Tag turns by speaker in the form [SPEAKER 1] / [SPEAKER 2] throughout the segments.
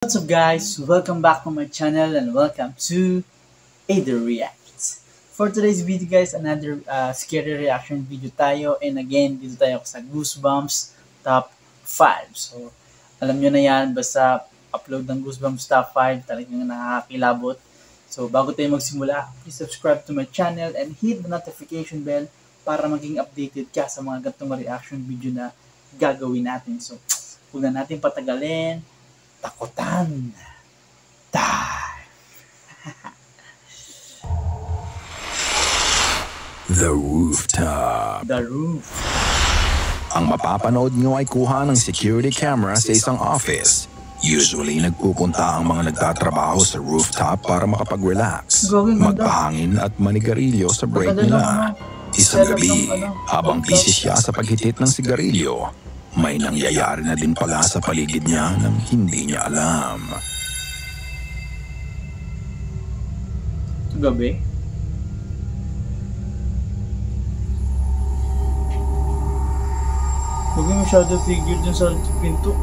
[SPEAKER 1] What's up guys? Welcome back to my channel and welcome to Ada Reacts. For today's video guys, another scary reaction video tayo, and again, dito tayo sa Goosebumps Top 5. So, alam nyo na yan, basta upload ng Goosebumps Top 5, talagang nakakakilabot. So, bago tayo magsimula, please subscribe to my channel and hit the notification bell para maging updated ka sa mga ganitong reaction video na gagawin natin. So, huwag na natin patagalin. Takutan. Die.
[SPEAKER 2] The Rooftop.
[SPEAKER 1] The Roof.
[SPEAKER 2] Ang mapapanood nyo ay kuha ng security camera sa isang office. Usually, nagpupunta ang mga nagtatrabaho sa rooftop para makapag-relax, magpahangin at manigarilyo sa break nila. Isang gabi, habang busy siya sa paghitit ng sigarilyo, may nangyayari na din pala sa paligid niya nang hindi niya alam.
[SPEAKER 1] Gabi. Huwag yung shadow figure dun sa pinto.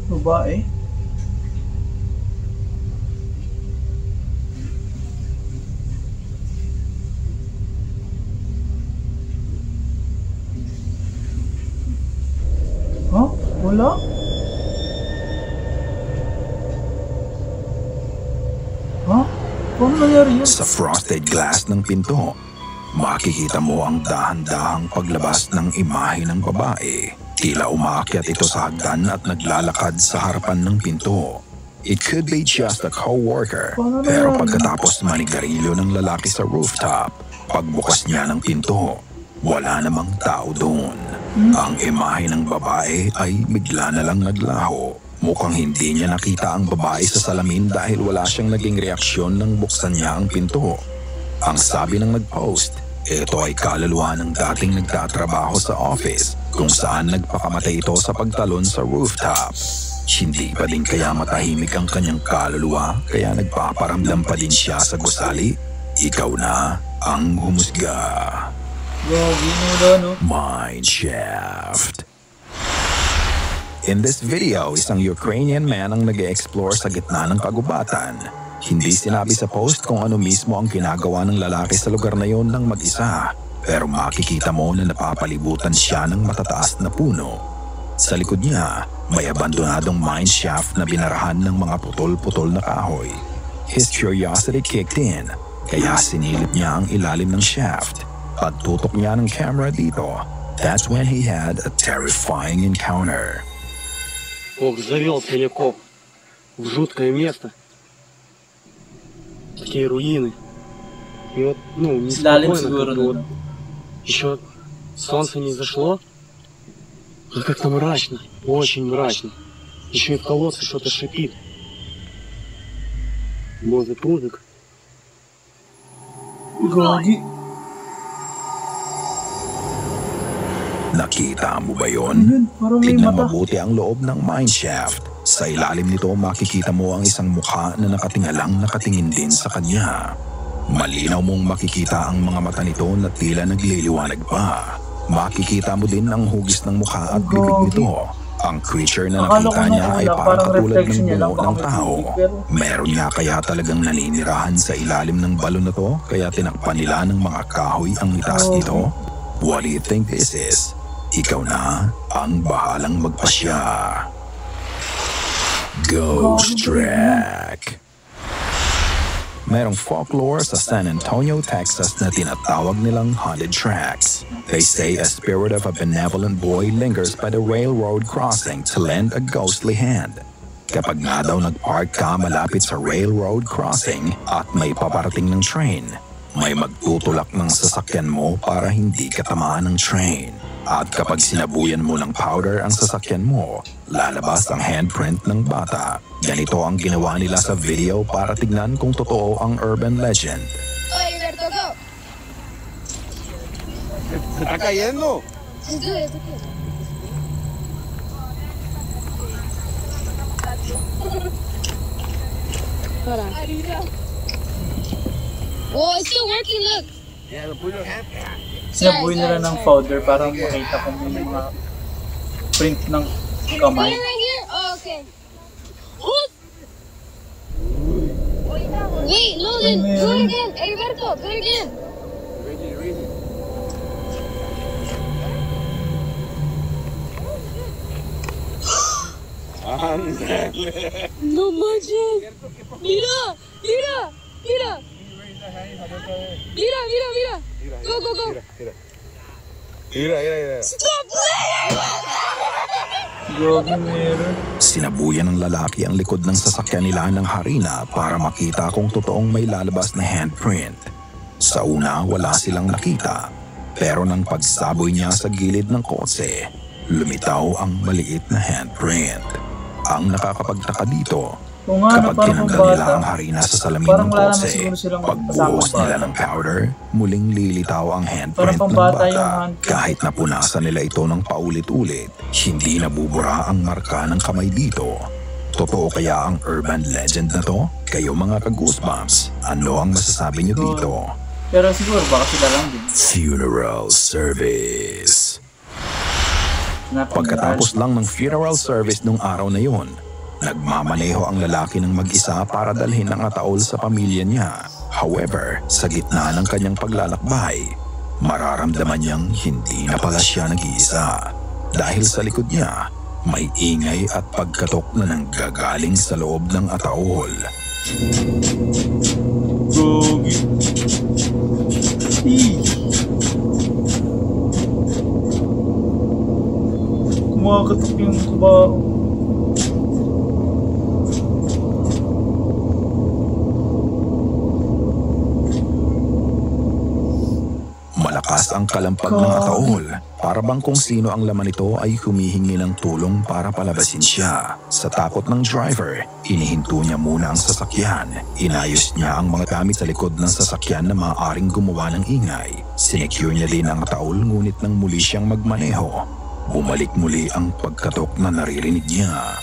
[SPEAKER 1] Babae. Huh? Wala? Huh? Paano nangyari yun?
[SPEAKER 2] Sa frosted glass ng pinto, makikita mo ang dahan-dahang paglabas ng imahe ng babae. Tila umaakyat ito sa hagdan at naglalakad sa harapan ng pinto. It could be just a co-worker, pero pagkatapos manigarilyo ng lalaki sa rooftop, pagbukas niya ng pinto, wala namang tao doon. Ang imahe ng babae ay bigla na lang naglaho. Mukhang hindi niya nakita ang babae sa salamin dahil wala siyang naging reaksyon nang buksan niya ang pinto. Ang sabi ng nag-post, ito ay kaluluwa ng dating nagtatrabaho sa office kung saan nagpakamatay ito sa pagtalon sa rooftop. Hindi pa din kaya matahimik ang kanyang kaluluwa kaya nagpaparamdam pa din siya sa gusali? Ikaw na ang humusga. Mineshaft. In this video, isang Ukrainian man ang nag-e-explore sa gitna ng kagubatan. Hindi sinabi sa post kung ano mismo ang ginagawa ng lalaki sa lugar na yon ng mag-isa, pero makikita mo na napapalibutan siya ng matataas na puno. Sa likod niya, may abandonadong mineshaft na binarahan ng mga putol-putol na kahoy. His curiosity kicked in, kaya sinilip niya ang ilalim ng shaft. Pagtutok niya ng camera dito, that's when he had a terrifying encounter.
[SPEAKER 3] Ох, завел телекоп в жуткое место. Такие руины. И вот, неспокойно, еще солнце не зашло, но как-то мрачно, очень мрачно. Еще и в колодце что-то шипит. Возле прудок.
[SPEAKER 1] Gogi.
[SPEAKER 2] Nakita mo ba yon? Tignan mabuti ang loob ng mineshaft. Sa ilalim nito makikita mo ang isang mukha na nakatingin din sa kanya. Malinaw mong makikita ang mga mata nito na tila nagliliwanag pa. Makikita mo din ang hugis ng mukha at bibig nito. Ang creature na nakita niya ay parang katulad ng bungo ng tao. Meron nga kaya talagang naninirahan sa ilalim ng balon na to kaya tinakpan nila ng mga kahoy ang itaas nito? What do you think this is? Ikaw na ang bahalang magpasya. Ghost Track. Merong folklore sa San Antonio, Texas na tinatawag nilang haunted tracks. They say a spirit of a benevolent boy lingers by the railroad crossing to lend a ghostly hand. Kapag nga daw nagpark ka malapit sa railroad crossing at may paparating ng train, may magtutulak ng sasakyan mo para hindi ka tamaan ng train. At kapag sinabuyan mo ng powder ang sasakyan mo, lalabas ang handprint ng bata. Ganito ang ginawa nila sa video para tignan kung totoo ang urban legend.
[SPEAKER 4] Oye, Berto, go!
[SPEAKER 5] ¿Se está cayendo?
[SPEAKER 4] Sí, Hold on. Oh, it's still working, look.
[SPEAKER 5] Yeah, put your hand.
[SPEAKER 1] Sinabuhay nila ng powder para makita kung may mga print ng kamay.
[SPEAKER 4] Right here? Oh, okay. Wait, Logan, do it again. Hey, Roberto, do it again.
[SPEAKER 5] Ready.
[SPEAKER 4] No manches. Mira. Go.
[SPEAKER 5] Mira.
[SPEAKER 4] Stop playing!
[SPEAKER 1] Grabe meron.
[SPEAKER 2] Sinabuyan ng lalaki ang likod ng sasakyan nila ng harina para makita kung totoong may lalabas na handprint. Sa una, wala silang nakita. Pero nang pagsaboy niya sa gilid ng kotse, lumitaw ang maliit na handprint. Ang nakakapagtaka dito,
[SPEAKER 1] Oo nga,
[SPEAKER 2] kapag
[SPEAKER 1] parang
[SPEAKER 2] tinanggal
[SPEAKER 1] pang
[SPEAKER 2] nila
[SPEAKER 1] bata.
[SPEAKER 2] ang harina sa salamin
[SPEAKER 1] Parang
[SPEAKER 2] ng
[SPEAKER 1] wala naman
[SPEAKER 2] kotse,
[SPEAKER 1] siguro silang
[SPEAKER 2] pagbuhos
[SPEAKER 1] kasama
[SPEAKER 2] nila
[SPEAKER 1] bata.
[SPEAKER 2] ng powder, muling lilitaw ang handprint
[SPEAKER 1] Parang
[SPEAKER 2] ng
[SPEAKER 1] pambata yung
[SPEAKER 2] bata.
[SPEAKER 1] handprint.
[SPEAKER 2] Kahit napunasan nila ito ng paulit-ulit, hindi nabubura ang marka ng kamay dito. Totoo kaya ang urban legend na to? Kayo mga ka-goosebumps, ano ang masasabi niyo dito?
[SPEAKER 1] Pero siguro baka sila lang din.
[SPEAKER 2] Funeral service. Pagkatapos lang ng funeral service nung araw na yun, nagmamaneho ang lalaki ng mag-isa para dalhin ang ataol sa pamilya niya. However, sa gitna ng kanyang paglalakbay, mararamdaman niyang hindi na pala siya nag-iisa. Dahil sa likod niya, may ingay at pagkatok na nanggagaling sa loob ng ataol.
[SPEAKER 1] Gogi. Kumakatok yung kubaho.
[SPEAKER 2] Malakas ang kalampag ng ataol. Para bang kung sino ang laman nito ay humihingi ng tulong para palabasin siya. Sa takot ng driver, inihinto niya muna ang sasakyan. Inayos niya ang mga gamit sa likod ng sasakyan na maaaring gumawa ng ingay. Sinecure niya din ang ataol ngunit nang muli siyang magmaneho, bumalik muli ang pagkatok na naririnig niya.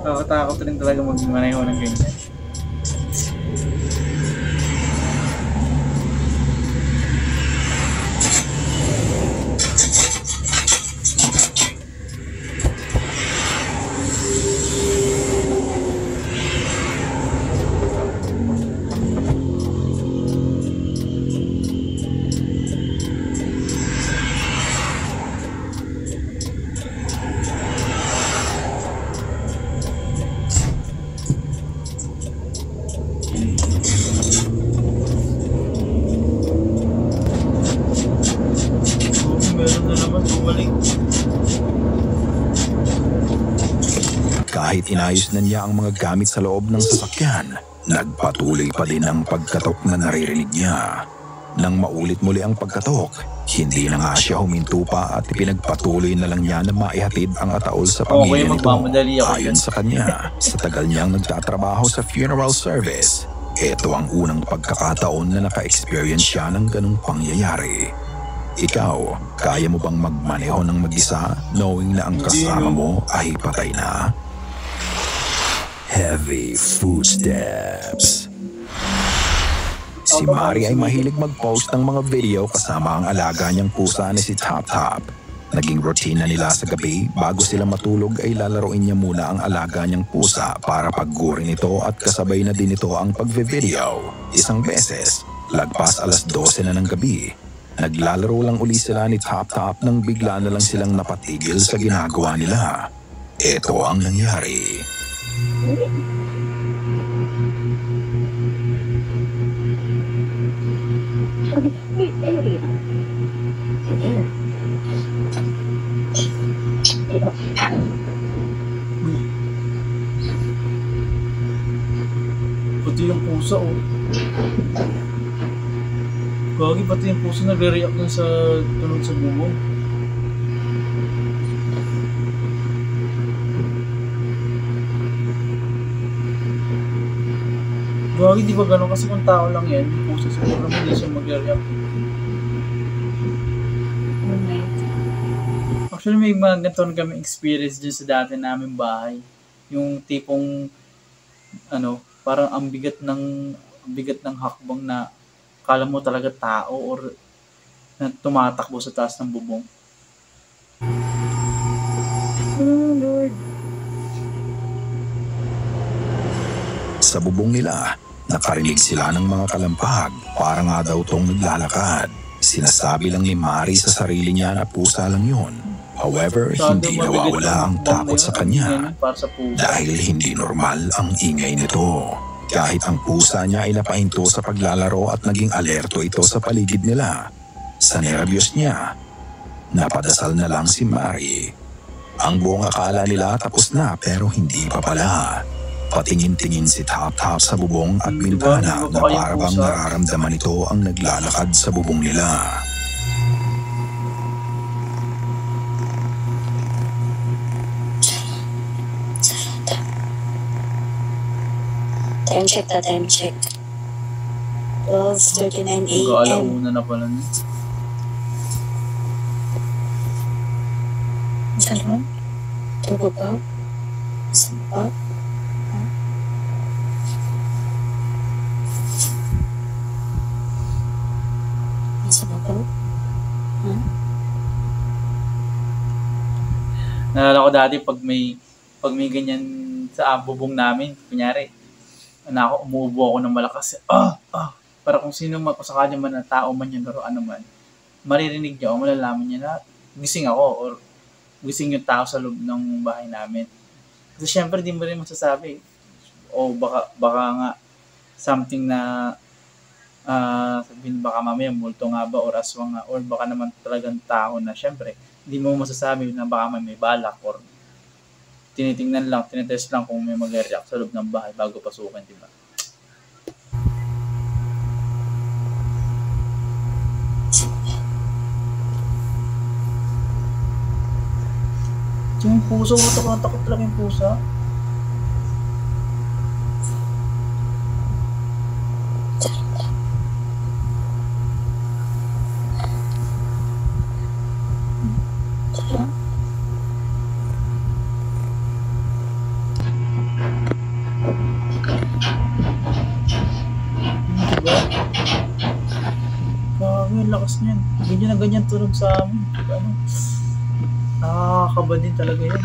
[SPEAKER 1] Nakakatakot rin talaga magmaneho ng ganyan. Meron na naman bumalik.
[SPEAKER 2] Kahit inayos na niya ang mga gamit sa loob ng sasakyan, nagpatuloy pa din ang pagkatok na naririnig niya. Nang maulit muli ang pagkatok, hindi na nga siya huminto pa at ipinagpatuloy na lang niya na maihatid ang ataol sa pamilya nito.
[SPEAKER 1] magmamadali ako.
[SPEAKER 2] Ayon sa kanya, sa tagal niyang nagtatrabaho sa funeral service, ito ang unang pagkakataon na naka-experience siya ng ganong pangyayari. Ikaw, kaya mo bang magmaneho ng mag-isa knowing na ang kasama mo ay patay na? Heavy footsteps. Si Mari ay mahilig mag-post ng mga video kasama ang alaga niyang pusa na si Top Top. Naging routine na nila sa gabi bago sila matulog ay lalaroin niya muna ang alaga niyang pusa para paggurin ito at kasabay na din ito ang pagve-video. Isang beses, lagpas 12:00 na ng gabi, naglalaro lang uli sila ni Top Top nang bigla na lang silang napatigil sa ginagawa nila. Ito ang nangyari.
[SPEAKER 1] Pati yung pusa, oh. Gagi, pati yung pusa nagre-react dun sa tunog sa bubong. Gagi, di ba ganun? Kasi kung tao lang yan, yung pusa siguro hindi siya mag-react. Actually, may mga ganito kami experience dyan sa dati namin bahay. Yung tipong, parang ang bigat ng hakbang na kala mo talaga tao or na tumatakbo sa taas ng bubong.
[SPEAKER 4] Oh, Lord.
[SPEAKER 2] Sa bubong nila, nakarinig sila ng mga kalampag, para nga daw tong naglalakad. Sinasabi lang ni Mari sa sarili niya na pusa lang yun. However, hindi nawawala ang takot sa kanya dahil hindi normal ang ingay nito. Kahit ang pusa niya ay napahinto sa paglalaro at naging alerto ito sa paligid nila. Sa nerbiyos niya, napadasal na lang si Mari. Ang buong akala nila tapos na pero hindi pa pala. Patingin-tingin si Tap Tap sa bubong at bintana na parang nararamdaman ito ang naglalakad sa bubong nila.
[SPEAKER 6] Time check na, time check. 12:39 a.m.
[SPEAKER 1] Mag-aalauna na pala niya.
[SPEAKER 6] Saan ba? Tugo ba? Saan ba? Saan ba?
[SPEAKER 1] Nalala ko dati pag may ganyan sa bubong namin, kunyari, umuubo ako ng malakas. Para kung sino man, kung sakali man na tao man yun, pero ano man, maririnig niya o malalaman niya na gising ako or gising yung tao sa loob ng bahay namin. Kasi syempre, di mo rin masasabi. O baka nga something na sabihin baka mamaya multo nga ba or aswang nga or baka naman talagang tao na syempre, hindi mo masasabi na baka may balak or tinitingnan lang, tinitest lang kung may mag-react sa loob ng bahay bago pasukin, di ba? Yung puso, takot talaga yung pusa. Lakas niyan. Ganyan na ganyan tunog sa amin. Nakakaba din talaga yan.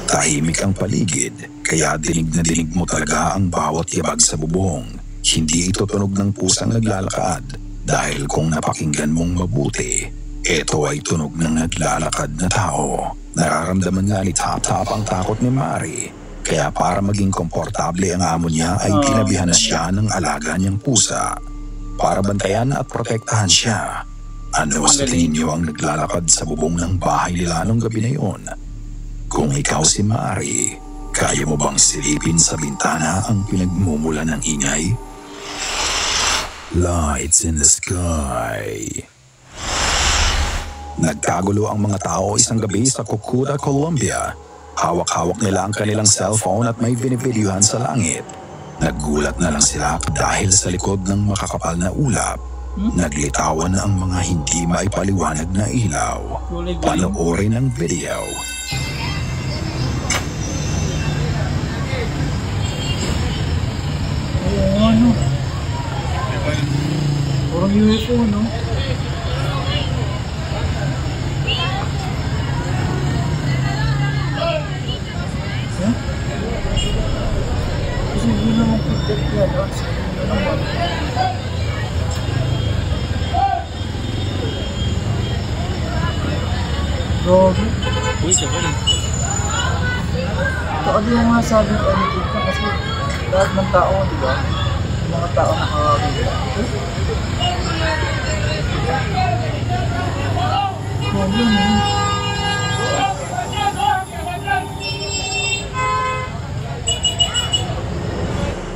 [SPEAKER 2] Tahimik ang paligid, kaya dinig na dinig mo talaga ang bawat yabag sa bubong. Hindi ito tunog ng pusang naglalakad dahil kung napakinggan mong mabuti, ito ay tunog ng naglalakad na tao. Nararamdaman nga ni Tap Tap ang takot ni Mari, kaya para maging komportable ang amo niya ay tinabihan na siya ng alaga niyang pusa para bantayan at protektahan siya. Ano sa tingin niyo ang naglalakad sa bubong ng bahay nila nung gabi na yun? Kung ikaw si Mari, kaya mo bang silipin sa bintana ang pinagmumulan ng ingay? Lights in the sky. Nagkagulo ang mga tao isang gabi sa Cucuta, Colombia. Hawak-hawak nila ang kanilang cellphone at may binivideohan sa langit. Naggulat na lang sila dahil sa likod ng makakapal na ulap, naglitawan ang mga hindi maipaliwanag na ilaw. Panoorin ang video.
[SPEAKER 1] Ano? Parang UFO, no? Hindi naman piglet yan. Hindi naman. Grabe.
[SPEAKER 3] Uy, siya ba rin?
[SPEAKER 1] Saka di mo nga sabi ko ano dito kasi lahat ng tao, di ba? Yung mga tao nakakagula. Grabe, no?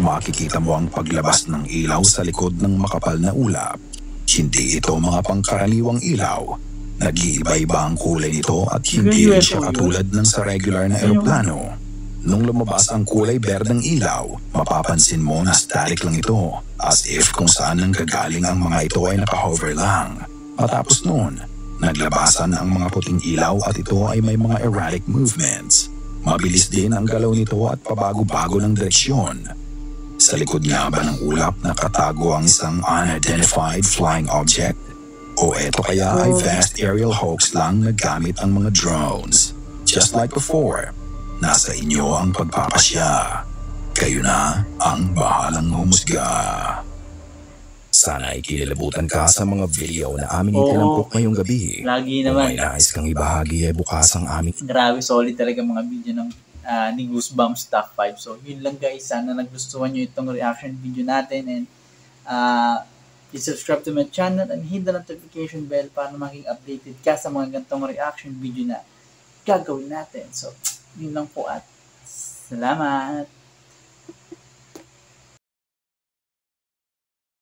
[SPEAKER 2] Makikita mo ang paglabas ng ilaw sa likod ng makapal na ulap. Hindi ito mga pangkaraniwang ilaw. Nag-iiba-iba ang kulay nito at hindi rin siya katulad ng sa regular na eroplano. Nung lumabas ang kulay berdeng ilaw, mapapansin mo na static lang ito, as if kung saan nanggagaling ang mga ito ay naka-hover lang. Matapos noon, naglabasan ang mga puting ilaw at ito ay may mga erratic movements. Mabilis din ang galaw nito at pabago-bago ng direksyon. Sa likod nga ba ng ulap nakatago ang isang unidentified flying object? O eto kaya ay vast aerial hoax lang na gamit ang mga drones? Just like before, nasa inyo ang pagpapasya. Kayo na ang bahalang humusga. Sana ay kinilabutan ka sa mga video na aming itinampok ngayong gabi.
[SPEAKER 1] Lagi naman.
[SPEAKER 2] Kung may nais kang ibahagi ay bukas ang aming...
[SPEAKER 1] Grabe, solid talaga mga video ng ni Goosebumps Top 5. So, yun lang guys. Sana nagustuhan nyo itong reaction video natin. And please subscribe to my channel and hit the notification bell para maging updated ka sa mga gantong reaction video na gagawin natin. So, yun lang po at salamat!